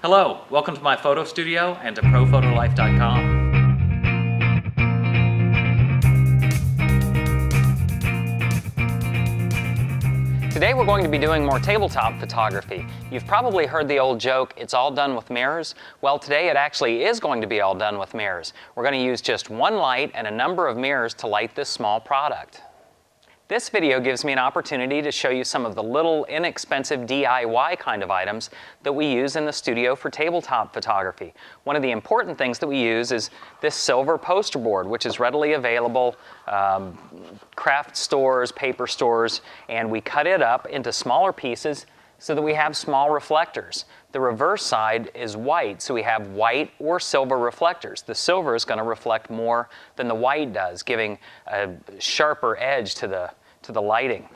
Hello, welcome to my photo studio and to ProPhotoLife.com. Today we're going to be doing more tabletop photography. You've probably heard the old joke, it's all done with mirrors. Well, today it actually is going to be all done with mirrors. We're going to use just one light and a number of mirrors to light this small product. This video gives me an opportunity to show you some of the little inexpensive DIY kind of items that we use in the studio for tabletop photography. One of the important things that we use is this silver poster board, which is readily available craft stores, paper stores, and we cut it up into smaller pieces so that we have small reflectors. The reverse side is white, so we have white or silver reflectors. The silver is going to reflect more than the white does, giving a sharper edge to the lighting.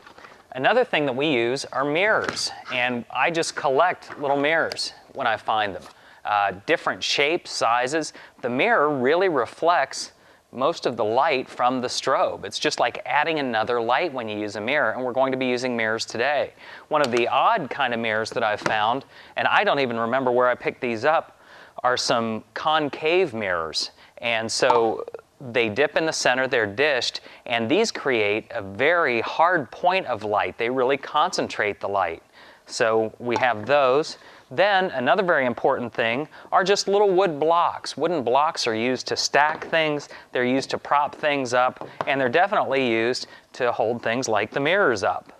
Another thing that we use are mirrors, and I just collect little mirrors when I find them. Different shapes, sizes. The mirror really reflects most of the light from the strobe. It's just like adding another light when you use a mirror, and we're going to be using mirrors today. One of the odd kind of mirrors that I've found, and I don't even remember where I picked these up, are some concave mirrors. And so they dip in the center, they're dished, and these create a very hard point of light. They really concentrate the light. So we have those. Then another very important thing are just little wood blocks. Wooden blocks are used to stack things, they're used to prop things up, and they're definitely used to hold things like the mirrors up.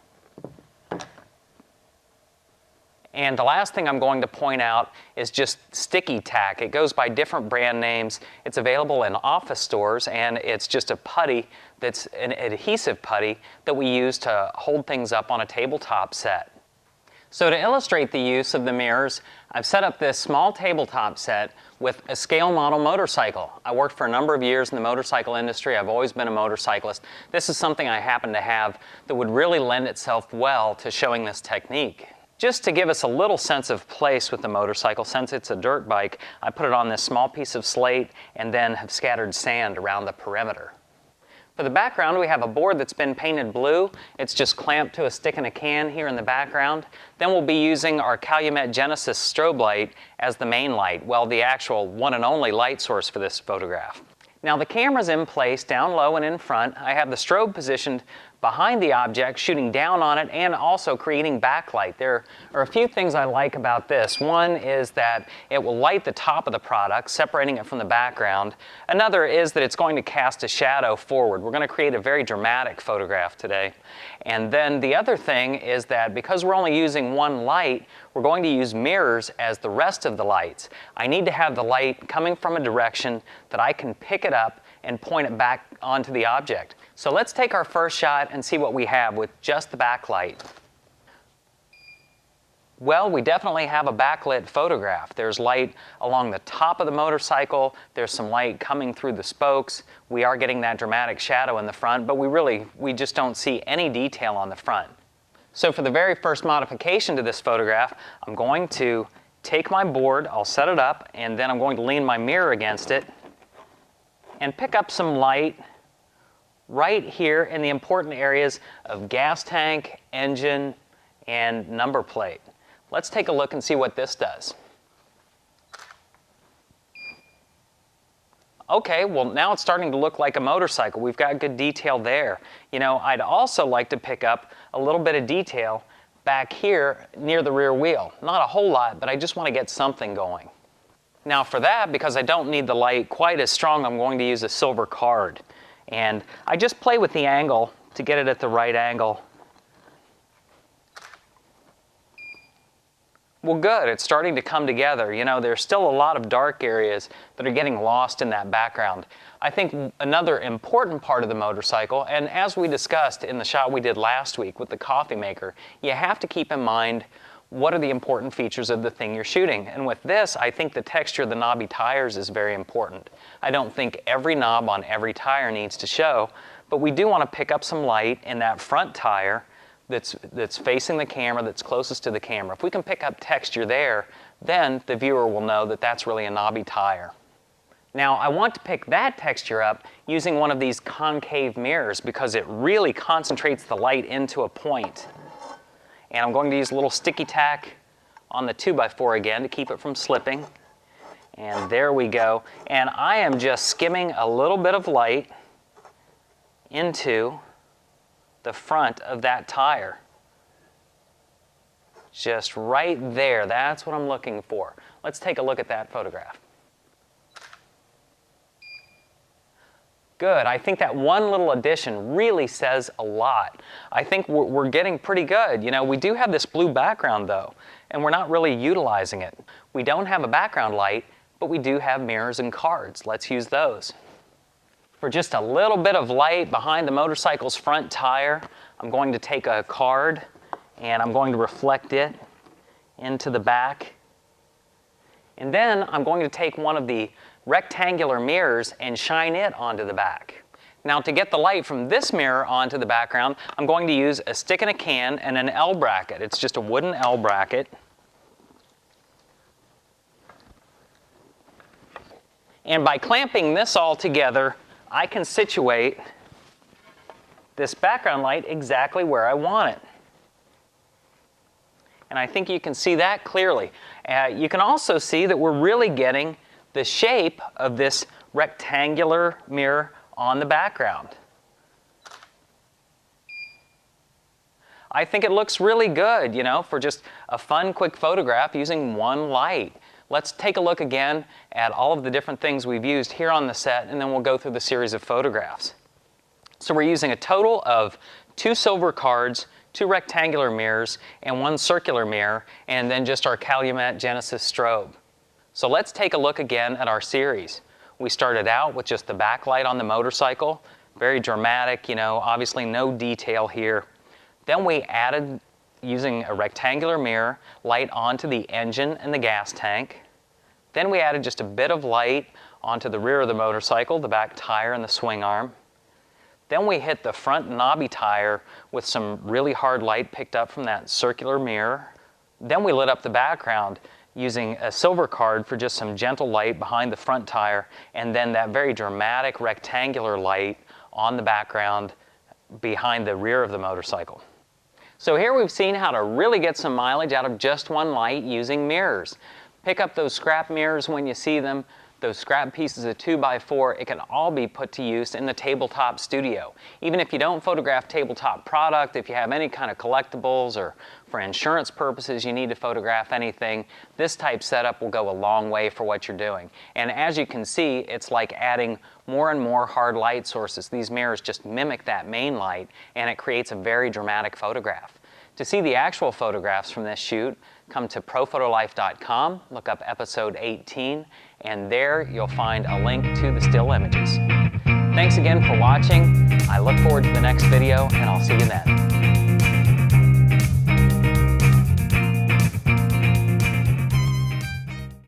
And the last thing I'm going to point out is just sticky tack. It goes by different brand names. It's available in office stores, and it's just a putty that's an adhesive putty that we use to hold things up on a tabletop set. So to illustrate the use of the mirrors, I've set up this small tabletop set with a scale model motorcycle. I worked for a number of years in the motorcycle industry. I've always been a motorcyclist. This is something I happen to have that would really lend itself well to showing this technique. Just to give us a little sense of place with the motorcycle, since it's a dirt bike, I put it on this small piece of slate and then have scattered sand around the perimeter. For the background, we have a board that's been painted blue. It's just clamped to a stick in a can here in the background. Then we'll be using our Calumet Genesis strobe light as the main light, well, the actual one and only light source for this photograph. Now the camera's in place down low and in front. I have the strobe positioned behind the object, shooting down on it, and also creating backlight. There are a few things I like about this. One is that it will light the top of the product, separating it from the background. Another is that it's going to cast a shadow forward. We're going to create a very dramatic photograph today. And then the other thing is that because we're only using one light, we're going to use mirrors as the rest of the lights. I need to have the light coming from a direction that I can pick it up and point it back onto the object. So let's take our first shot and see what we have with just the backlight. Well, we definitely have a backlit photograph. There's light along the top of the motorcycle, there's some light coming through the spokes. We are getting that dramatic shadow in the front, but we just don't see any detail on the front. So for the very first modification to this photograph, I'm going to take my board, I'll set it up, and then I'm going to lean my mirror against it and pick up some light right here in the important areas of gas tank, engine, and number plate. Let's take a look and see what this does. Okay, well now it's starting to look like a motorcycle. We've got good detail there. You know, I'd also like to pick up a little bit of detail back here near the rear wheel. Not a whole lot, but I just want to get something going. Now for that, because I don't need the light quite as strong, I'm going to use a silver card. And I just play with the angle to get it at the right angle. Well, good, it's starting to come together. You know, there's still a lot of dark areas that are getting lost in that background. I think another important part of the motorcycle, and as we discussed in the shot we did last week with the coffee maker, you have to keep in mind what are the important features of the thing you're shooting. And with this, I think the texture of the knobby tires is very important. I don't think every knob on every tire needs to show, but we do want to pick up some light in that front tire that's facing the camera, that's closest to the camera. If we can pick up texture there, then the viewer will know that that's really a knobby tire. Now I want to pick that texture up using one of these concave mirrors because it really concentrates the light into a point. And I'm going to use a little sticky tack on the 2x4 again to keep it from slipping. And there we go. And I am just skimming a little bit of light into the front of that tire. Just right there. That's what I'm looking for. Let's take a look at that photograph. Good. I think that one little addition really says a lot. I think we're getting pretty good. You know, we do have this blue background though, and we're not really utilizing it. We don't have a background light, but we do have mirrors and cards. Let's use those. For just a little bit of light behind the motorcycle's front tire, I'm going to take a card and I'm going to reflect it into the back. And then I'm going to take one of the rectangular mirrors and shine it onto the back. Now to get the light from this mirror onto the background, I'm going to use a stick in a can and an L bracket. It's just a wooden L bracket. And by clamping this all together, I can situate this background light exactly where I want it. And I think you can see that clearly. You can also see that we're really getting the shape of this rectangular mirror on the background. I think it looks really good, you know, for just a fun, quick photograph using one light. Let's take a look again at all of the different things we've used here on the set, and then we'll go through the series of photographs. So we're using a total of 2 silver cards, 2 rectangular mirrors, and 1 circular mirror, and then just our Calumet Genesis strobe. So let's take a look again at our series. We started out with just the backlight on the motorcycle, very dramatic, you know, obviously no detail here. Then we added, using a rectangular mirror, light onto the engine and the gas tank. Then we added just a bit of light onto the rear of the motorcycle, the back tire and the swing arm. Then we hit the front knobby tire with some really hard light picked up from that circular mirror. Then we lit up the background using a silver card for just some gentle light behind the front tire, and then that very dramatic rectangular light on the background behind the rear of the motorcycle. So here we've seen how to really get some mileage out of just one light using mirrors. Pick up those scrap mirrors when you see them, those scrap pieces of 2x4, it can all be put to use in the tabletop studio. Even if you don't photograph tabletop product, if you have any kind of collectibles or for insurance purposes you need to photograph anything, this type setup will go a long way for what you're doing. And as you can see, it's like adding more and more hard light sources. These mirrors just mimic that main light, and it creates a very dramatic photograph. To see the actual photographs from this shoot, come to ProPhotoLife.com, look up episode 18, and there you'll find a link to the still images. Thanks again for watching. I look forward to the next video, and I'll see you then.